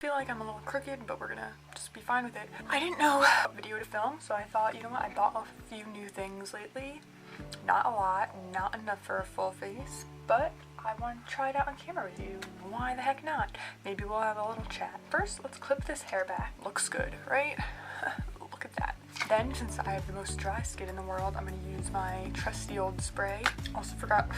feel like I'm a little crooked, but we're gonna just be fine with it. I didn't know what video to film, so I thought, you know what, I bought a few new things lately. Not a lot, not enough for a full face, but I want to try it out on camera with you. Why the heck not? Maybe we'll have a little chat. First, let's clip this hair back. Looks good, right? Look at that. Then, since I have the most dry skin in the world, I'm going to use my trusty old spray. Also forgot,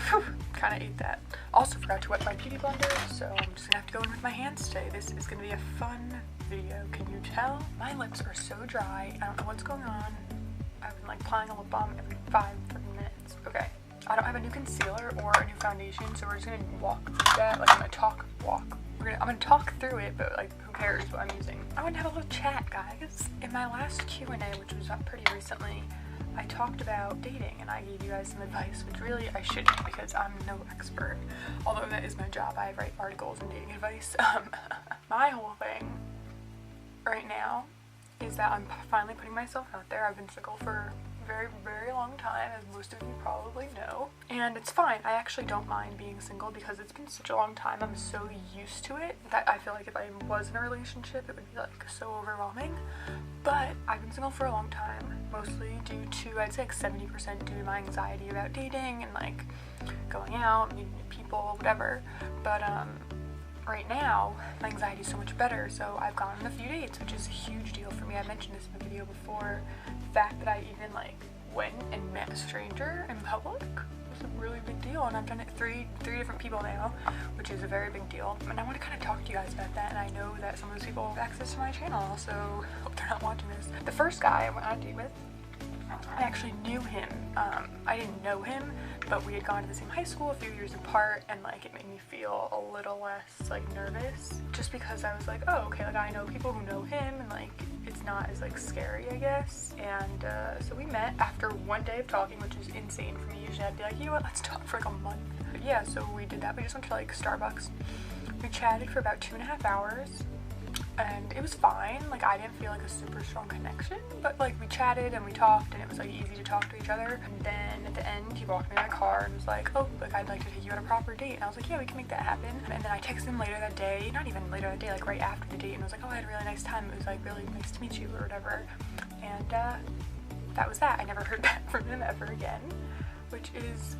kind of ate that. Also forgot to wet my beauty blender, so I'm just going to have to go in with my hands today. This is going to be a fun video. Can you tell? My lips are so dry. I don't know what's going on. I've been like applying a lip balm every 5 minutes. Okay. I don't have a new concealer or a new foundation, so we're just going to walk through that. Like, I'm going to talk through it, but like, who cares what I'm using? I want to have a little chat, guys. In my last Q&A, which was up pretty recently, I talked about dating, and I gave you guys some advice, which really I shouldn't, because I'm no expert. Although that is my job, I write articles and dating advice. My whole thing right now is that I'm finally putting myself out there. I've been single for a very, very long time, as most of you probably know. And it's fine. I actually don't mind being single because it's been such a long time. I'm so used to it that I feel like if I was in a relationship, it would be like so overwhelming. But I've been single for a long time, mostly due to, I'd say like 70% due to my anxiety about dating and like going out, meeting new people, whatever. But right now, my anxiety is so much better, so I've gone on a few dates, which is a huge deal for me. I mentioned this in the video before. The fact that I even like went and met a stranger in public was a really big deal, and I've done it three different people now, which is a very big deal. And I want to kind of talk to you guys about that, and I know that some of those people have access to my channel, so hope they're not watching this. The first guy I went on a date with, I actually knew him. I didn't know him, but we had gone to the same high school a few years apart, and like it made me feel a little less like nervous, just because I was like, oh, okay, like I know people who know him, and like it's not as like scary, I guess. And so we met after one day of talking, which is insane for me. Usually I'd be like, you know what, let's talk for like a month. But yeah, so we did that. We just went to like Starbucks. We chatted for about 2.5 hours. And it was fine. Like, I didn't feel like a super strong connection, but like we chatted and we talked, and it was like easy to talk to each other. And then at the end, he walked me to my car and was like, oh, like I'd like to take you on a proper date. And I was like, yeah, we can make that happen. And then I texted him later that day, not even later that day, like right after the date, and was like, oh, I had a really nice time. It was like really nice to meet you or whatever. And that was that. I never heard back from him ever again, which is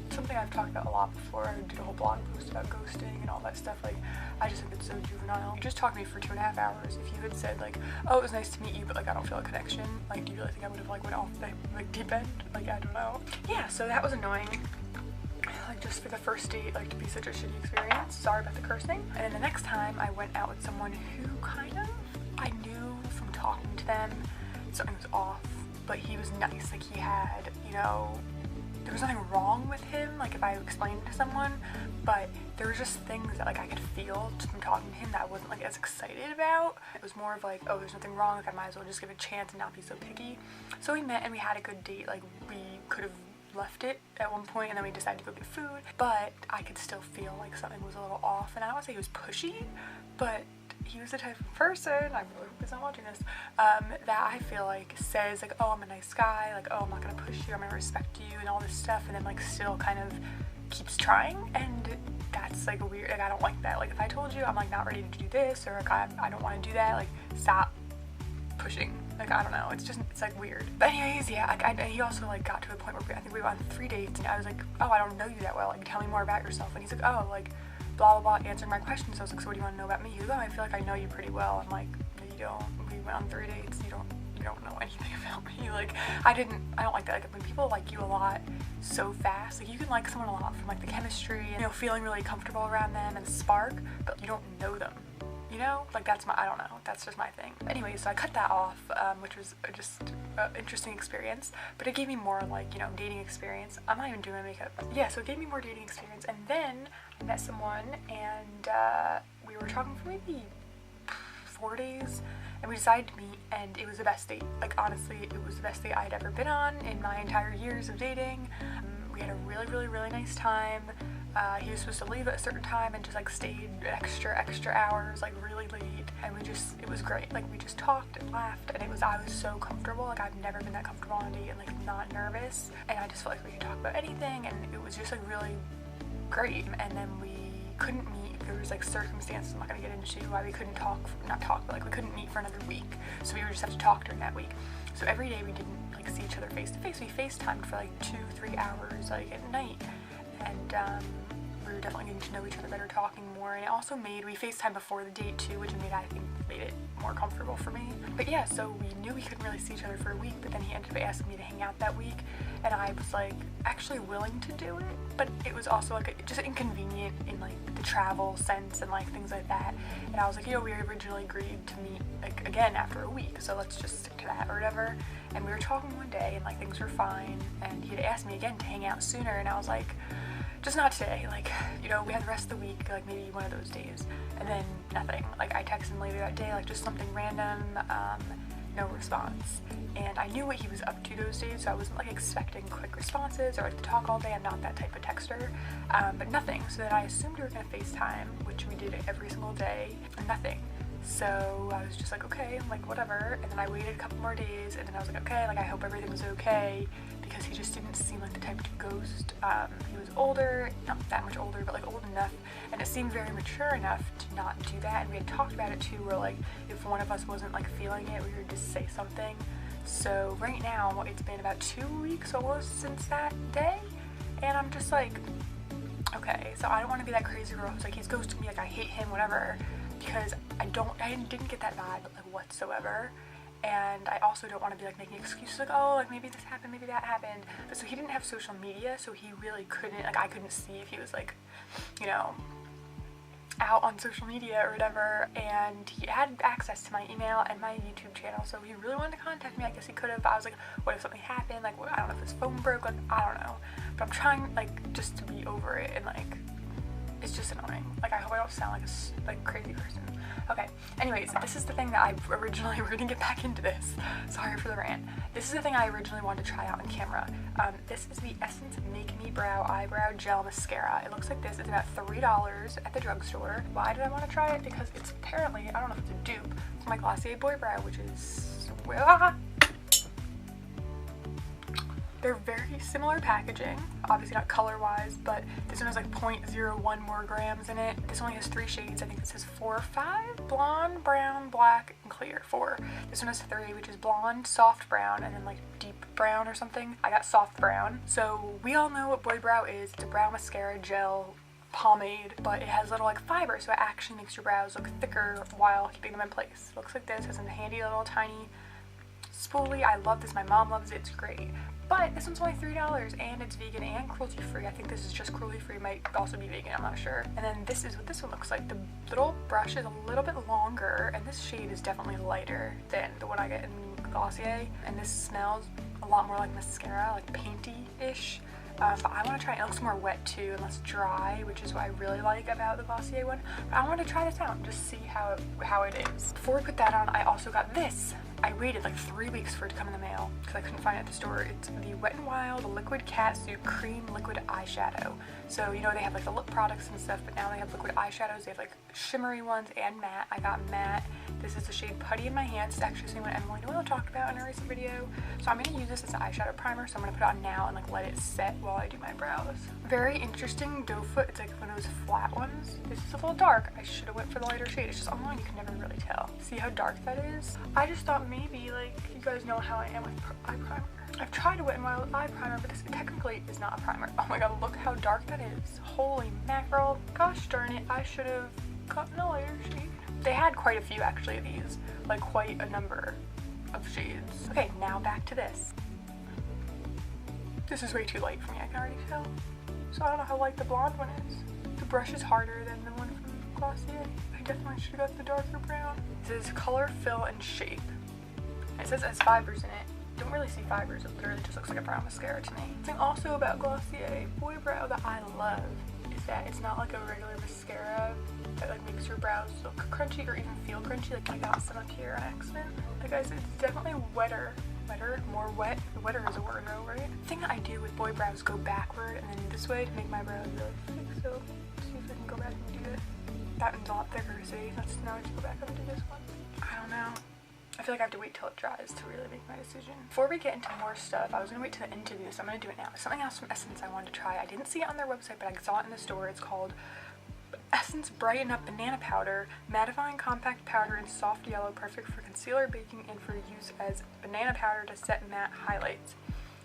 something I've talked about a lot before. I did a whole blog post about ghosting and all that stuff. Like, I just think it's so juvenile. You just talked to me for 2.5 hours. If you had said like, oh, it was nice to meet you, but like I don't feel a connection, like do you really think I would have like went off the like deep end? Like, I don't know. Yeah, so that was annoying. Like, just for the first date, like to be such a shitty experience. Sorry about the cursing. And then the next time I went out with someone who kind of, I knew from talking to them something was off, but he was nice. Like, he had, you know, there was nothing wrong with him, like if I explained it to someone, but there were just things that like I could feel just from talking to him that I wasn't like as excited about. It was more of like, oh, there's nothing wrong, like I might as well just give it a chance and not be so picky. So we met and we had a good date. Like, we could have left it at one point and then we decided to go get food, but I could still feel like something was a little off. And I don't want to say he was pushy, but he was the type of person, I really hope he's not watching this, that I feel like says like, oh, I'm a nice guy, like, oh, I'm not gonna push you, I'm gonna respect you and all this stuff, and then like still kind of keeps trying. And that's like weird. Like, I don't like that. Like, if I told you I'm like not ready to do this, or like I don't want to do that, like stop pushing. Like, I don't know, it's just, it's like weird. But anyways, yeah, like he also like got to a point where I think we went on 3 dates, and I was like, oh, I don't know you that well, like tell me more about yourself. And he's like, oh, like blah blah blah, answering my questions. So I was like, so what do you want to know about me? He goes, oh, I feel like I know you pretty well. I'm like, no, you don't. We went on 3 dates. You don't know anything about me. Like, I don't like that. Like, when people like you a lot so fast, like you can like someone a lot from like the chemistry and, you know, feeling really comfortable around them and the spark, but you don't know them. You know, like that's my, I don't know, that's just my thing. Anyway, so I cut that off, which was just an interesting experience, but it gave me more like, you know, dating experience. I'm not even doing my makeup. Yeah, so it gave me more dating experience. And then I met someone, and we were talking for maybe 4 days, and we decided to meet, and it was the best date. Like, honestly, it was the best date I'd ever been on in my entire years of dating. We had a really, really, really nice time. He was supposed to leave at a certain time and just like stayed extra hours, like really late, and it was great. Like, we just talked and laughed, and I was so comfortable. Like, I've never been that comfortable on a date and like not nervous, and I just felt like we could talk about anything, and it was just like really great. And then we couldn't meet. There was like circumstances I'm not gonna get into why we couldn't but like we couldn't meet for another week. So we would just have to talk during that week. So every day we didn't like see each other face to face. We FaceTimed for like 2-3 hours like at night, and we were definitely getting to know each other better, talking more. And it also we FaceTimed before the date too, which I think made it more comfortable for me. But yeah, so we knew we couldn't really see each other for a week, but then he ended up asking me to hang out that week, and I was like actually willing to do it, but it was also like just inconvenient in like the travel sense and like things like that. And I was like, you know, we originally agreed to meet like again after a week, so let's just stick to that or whatever. And we were talking one day and like things were fine, and he had asked me again to hang out sooner, and I was like, just not today, like, you know, we had the rest of the week, like maybe one of those days. And then nothing. Like I texted him later that day, like just something random, no response. And I knew what he was up to those days, so I wasn't like expecting quick responses or like to talk all day. I'm not that type of texter, but nothing. So then I assumed we were gonna FaceTime, which we did every single day, and nothing. So I was just like, okay, like whatever. And then I waited a couple more days, and then I was like, okay, like I hope everything was okay, because he just didn't seem like the type to ghost. He was older, not that much older, but like old enough, and it seemed very mature enough to not do that. And we had talked about it too, where like if one of us wasn't like feeling it, we would just say something. So right now it's been about 2 weeks almost since that day, and I'm just like, okay, so I don't want to be that crazy girl who's like, he's ghosting me, like I hate him, whatever, because I didn't get that vibe like whatsoever. And I also don't want to be like making excuses like, oh, like maybe this happened, maybe that happened. But so he didn't have social media, so he really couldn't, like I couldn't see if he was like, you know, out on social media or whatever. And he had access to my email and my YouTube channel, so he really wanted to contact me. I guess he could have, but I was like, what if something happened? Like, I don't know if his phone broke, like I don't know. But I'm trying like just to be over it, and like it's just annoying. Like I hope I don't sound like a crazy person. Okay, anyways, this is the thing that we're gonna get back into this. Sorry for the rant. This is the thing I originally wanted to try out on camera. This is the Essence Make Me Brow Eyebrow Gel Mascara. It looks like this. It's about $3 at the drugstore. Why did I want to try it? Because it's apparently, I don't know if it's a dupe for my Glossier Boy Brow, which is, they're very similar packaging, obviously not color-wise, but this one has like 0.01 more grams in it. This only has 3 shades. I think this has 4 or 5. Blonde, brown, black, and clear. 4. This one has 3, which is blonde, soft brown, and then like deep brown or something. I got soft brown. So we all know what Boy Brow is. It's a brow mascara gel pomade, but it has little like fiber, so it actually makes your brows look thicker while keeping them in place. It looks like this. It has a handy little tiny spoolie. I love this. My mom loves it. It's great. But this one's only $3, and it's vegan and cruelty-free. I think this is just cruelty-free. Might also be vegan, I'm not sure. And then this is what this one looks like. The little brush is a little bit longer, and this shade is definitely lighter than the one I get in Glossier. And this smells a lot more like mascara, like painty-ish. But I want to try it. It looks more wet too and less dry, which is what I really like about the Glossier one. But I want to try this out and just see how it is. Before we put that on, I also got this. I waited like 3 weeks for it to come in the mail because I couldn't find it at the store. It's the Wet n Wild Liquid Catsuit Cream Liquid Eyeshadow. So, you know, they have like the lip products and stuff, but now they have liquid eyeshadows. They have like shimmery ones and matte. I got matte. This is the shade Putty in my hands. It's actually something what Emily Doyle talked about in a recent video. So I'm going to use this as an eyeshadow primer, so I'm going to put it on now and like let it set while I do my brows. Very interesting doe foot. It's like one of those flat ones. This is a little dark. I should have went for the lighter shade. It's just online, you can never really tell. See how dark that is? I just thought maybe, like, you guys know how I am with eye primer. I've tried a Wet n Wild eye primer, but this technically is not a primer. Oh my god, look how dark that is. Holy mackerel. Gosh darn it, I should have gotten a lighter shade. They had quite a few actually of these, like quite a number of shades. Okay, now back to this. This is way too light for me, I can already tell. So I don't know how light the blonde one is. The brush is harder than the one from Glossier. I definitely should have got the darker brown. It says color, fill, and shape. It says it has fibers in it. Don't really see fibers, it literally just looks like a brown mascara to me. The thing also about Glossier Boy Brow that I love is that it's not like a regular mascara that like makes your brows look crunchy or even feel crunchy. Like I got some up here on accident. Like guys, it's definitely wetter, more wet. Wetter is a word though, right? The thing that I do with Boy Brows go backward and then this way to make my brows really thick. So let's see if I can go back and do this. That one's a lot thicker, see? Now I just go back up and do this one. I don't know. I feel like I have to wait till it dries to really make my decision. Before we get into more stuff, I was going to wait till the end to do this. I'm going to do it now. Something else from Essence I wanted to try. I didn't see it on their website, but I saw it in the store. It's called Essence Brighten Up Banana Powder, mattifying compact powder in soft yellow, perfect for concealer, baking, and for use as banana powder to set matte highlights.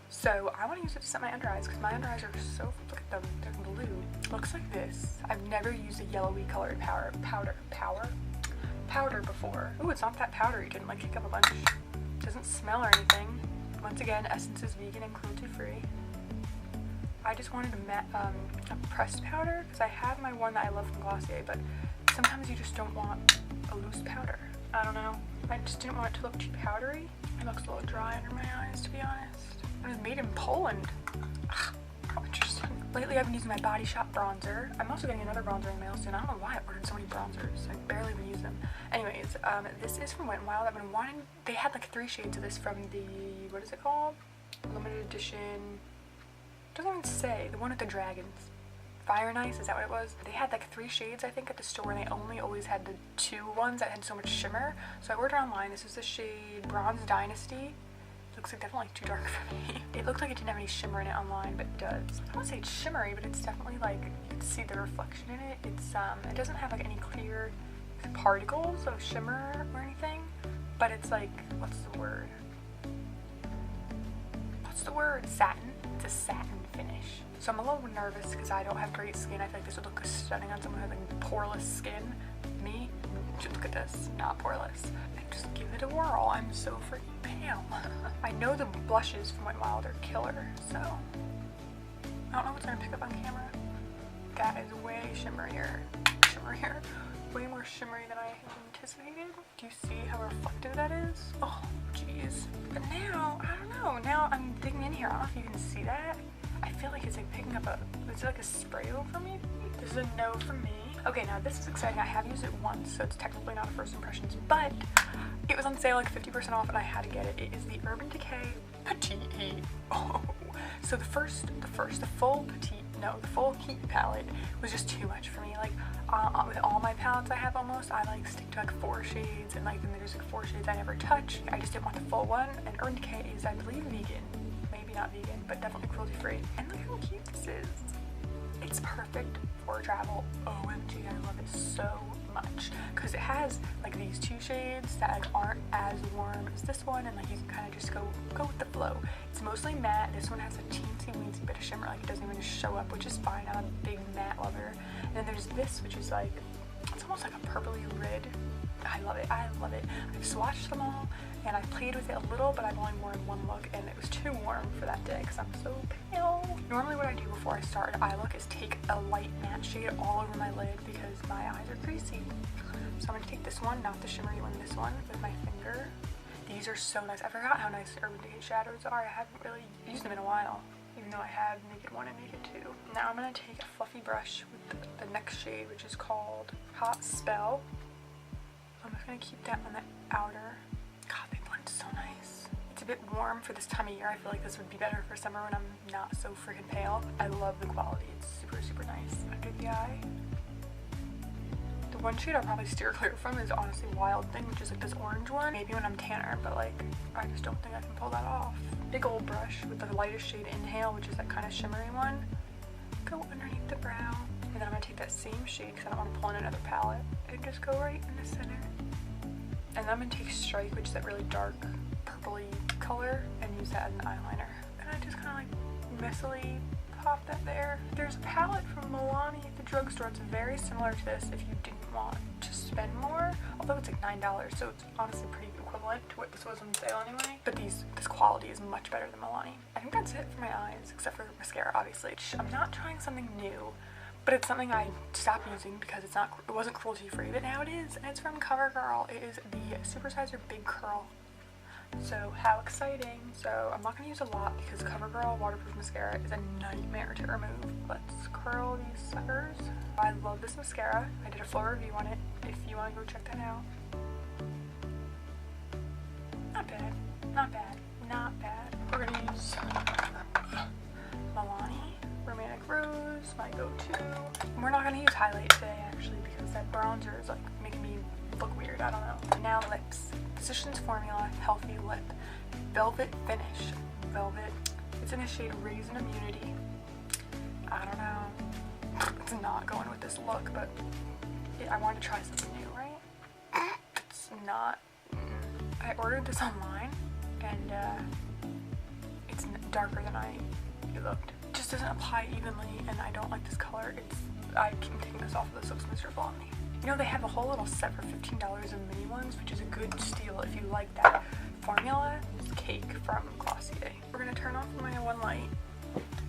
So I want to use it to set my under eyes because my under eyes are so, look at them, they're blue. Looks like this. I've never used a yellowy colored powder before. Ooh, it's not that powdery. Didn't like kick up a bunch. Doesn't smell or anything. Once again, Essence is vegan and cruelty free. I just wanted a pressed powder because I have my one that I love from Glossier, but sometimes you just don't want a loose powder. I don't know. I just didn't want it to look too powdery. It looks a little dry under my eyes, to be honest. It was made in Poland. Ugh, how interesting. Lately I've been using my Body Shop bronzer. I'm also getting another bronzer in the mail soon. I don't know why I ordered so many bronzers. I barely even use them. Anyways, this is from Wet n Wild. I've been wanting, they had like 3 shades of this from the, what is it called? Limited edition. Doesn't even say. The one with the dragons. Fire and Ice, is that what it was? They had like 3 shades I think at the store, and they only always had the 2 ones that had so much shimmer. So I ordered online. This is the shade Bronze Dynasty. It looks like definitely too dark for me. It looked like it didn't have any shimmer in it online, but it does. I wouldn't say it's shimmery, but it's definitely like, you can see the reflection in it. It's it doesn't have like any clear particles of shimmer or anything, but it's like, what's the word? Satin. It's a satin finish. So I'm a little nervous because I don't have great skin. I feel like this would look stunning on someone who has like poreless skin. Me? Look at this, not poreless. And just give it a whirl. I'm so freaking pale. I know the blushes from Wet n Wild are killer, so I don't know what's gonna pick up on camera. That is way shimmerier. Way more shimmery than I anticipated. Do you see how reflective that is? Oh, jeez. But now, I don't know. Now I'm digging in here. I don't know if you can see that. I feel like it's like picking up is it like a spray over me? This is a no from me. Okay, now this is exciting. I have used it once, so it's technically not a first impressions, but it was on sale like 50% off and I had to get it. It is the Urban Decay Petite. Oh, so the full Heat palette was just too much for me. Like, with all my palettes I have almost, I like stick to like 4 shades, and like then there's like 4 shades I never touch. I just didn't want the full one, and Urban Decay is, I believe, vegan. Maybe not vegan, but definitely cruelty free. And look how cute this is. It's perfect for travel. OMG, I love it so much because it has like these 2 shades that like aren't as warm as this one, and like you can kind of just go with the flow. It's mostly matte. This one has a teensy weensy bit of shimmer, like it doesn't even show up, which is fine. I'm a big matte lover. And then there's this, which is like, it's almost like a purpley red. I love it. I love it. I've swatched them all and I played with it a little, but I've only worn one look and it was too warm for that day because I'm so pale. Normally what I do before I start an eye look is take a light matte shade all over my lid because my eyes are creasy. So I'm going to take this one, not the shimmery one, this one with my finger. These are so nice. I forgot how nice Urban Decay shadows are. I haven't really used them in a while, even though I have Naked 1 and Naked 2. Now I'm going to take a fluffy brush with the next shade, which is called Hot Spell. I'm just going to keep that on the outer. God, they blend so nice. It's a bit warm for this time of year. I feel like this would be better for summer when I'm not so freaking pale. I love the quality. It's super, super nice. Under the eye. The one shade I'll probably steer clear from is honestly Wild Thing, which is like this orange one. Maybe when I'm tanner, but like, I just don't think I can pull that off. Big old brush with the lightest shade Inhale, which is that kind of shimmery one. Go underneath the brow. And then I'm going to take that same shade because I don't want to pull in another palette. And just go right in the center. And then I'm going to take Strike, which is that really dark purpley color, and use that as an eyeliner. And I just kind of like messily pop that there. There's a palette from Milani at the drugstore. It's very similar to this if you didn't want to spend more, although it's like $9, so it's honestly pretty equivalent to what this was on sale anyway. But this quality is much better than Milani. I think that's it for my eyes, except for mascara, obviously. I'm not trying something new, but it's something I stopped using because it wasn't cruelty free, but now it is, and it's from CoverGirl. It is the Supersizer Big Curl. So how exciting. So I'm not going to use a lot because CoverGirl waterproof mascara is a nightmare to remove. Let's curl these suckers. I love this mascara. I did a full review on it if you want to go check that out. Not bad. Not bad. Not bad. We're going to use Milani Romantic Rose, my go-to. We're not going to use highlight today actually because that bronzer is like making me look weird. I don't know. Now lips. Physicians Formula Healthy Lip Velvet Finish. Velvet. It's in the shade Raisin Immunity. I don't know. It's not going with this look, but I wanted to try something new, right? It's not. I ordered this online, and it's darker than it looked. It just doesn't apply evenly, and I don't like this color. I keep taking this off. This looks miserable on me. You know, they have a whole little set for $15 of mini ones, which is a good steal if you like that formula. It's Cake from Glossier. We're gonna turn off my one light.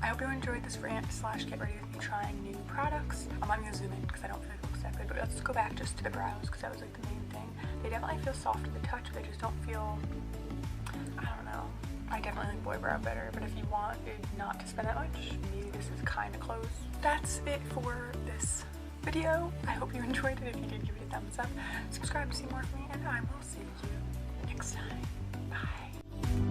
I hope you enjoyed this rant / get ready with me trying new products. I'm gonna zoom in because I don't feel like it looks that good, but let's go back just to the brows because that was like the main thing. They definitely feel soft to the touch, but they just don't feel, I don't know. I definitely like boy brow better, but if you want it not to spend that much, maybe this is kind of close. That's it for this video. I hope you enjoyed it. If you did, give it a thumbs up. Subscribe to see more from me, and I will see you next time. Bye.